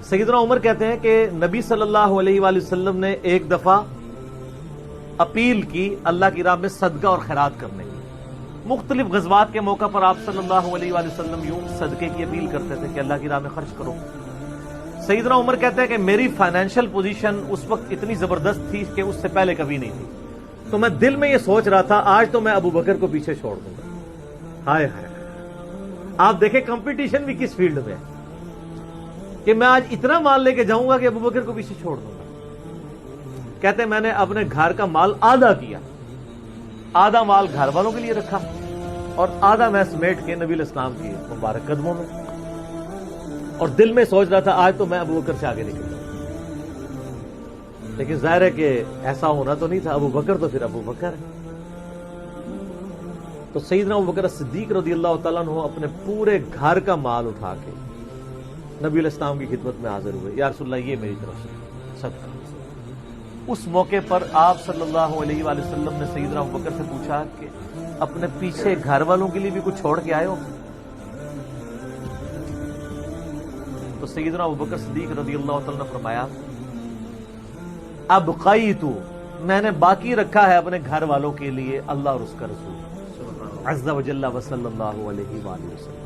سیدنا عمر کہتے ہیں کہ نبی صلی اللہ علیہ وآلہ وسلم نے ایک دفعہ اپیل کی اللہ کی راہ میں صدقہ اور خیرات کرنے کی. مختلف غزوات کے موقع پر آپ صلی اللہ علیہ وآلہ وسلم یوں صدقے کی اپیل کرتے تھے کہ اللہ کی راہ میں خرچ کرو. سیدنا عمر کہتے ہیں کہ میری فائنینشیل پوزیشن اس وقت اتنی زبردست تھی کہ اس سے پہلے کبھی نہیں تھی. تو میں دل میں یہ سوچ رہا تھا آج تو میں ابو بکر کو پیچھے چھوڑ دوں گا. ہائے ہائے، آپ دیکھیں کمپٹیشن بھی کس فیلڈ میں ہے کہ میں آج اتنا مال لے کے جاؤں گا کہ ابو بکر کو پیچھے چھوڑ دوں گا. کہتے ہیں میں نے اپنے گھر کا مال آدھا کیا، آدھا مال گھر والوں کے لیے رکھا اور آدھا میں سمیٹ کے نبی الاسلام کی مبارک قدموں میں، اور دل میں سوچ رہا تھا آج تو میں ابو بکر سے آگے نکل جاؤں. لیکن ظاہر ہے کہ ایسا ہونا تو نہیں تھا. ابو بکر تو پھر ابو بکر ہے. تو سیدنا ابو بکر صدیق رضی اللہ تعالیٰ عنہ اپنے پورے گھر کا مال اٹھا کے نبی الاسلام کی خدمت میں حاضر ہوئے. یا رسول اللہ یہ میری طرف سے صدقہ. اس موقع پر آپ صلی اللہ علیہ وآلہ وسلم نے سیدنا ابو بکر سے پوچھا کہ اپنے پیچھے گھر والوں کے لیے بھی کچھ چھوڑ کے آئے ہو؟ تو سیدنا ابو بکر صدیق رضی اللہ تعالیٰ نے فرمایا ابقیت، میں نے باقی رکھا ہے اپنے گھر والوں کے لیے اللہ اور اس کا رسول عز و جل و صلی اللہ علیہ وآلہ وسلم.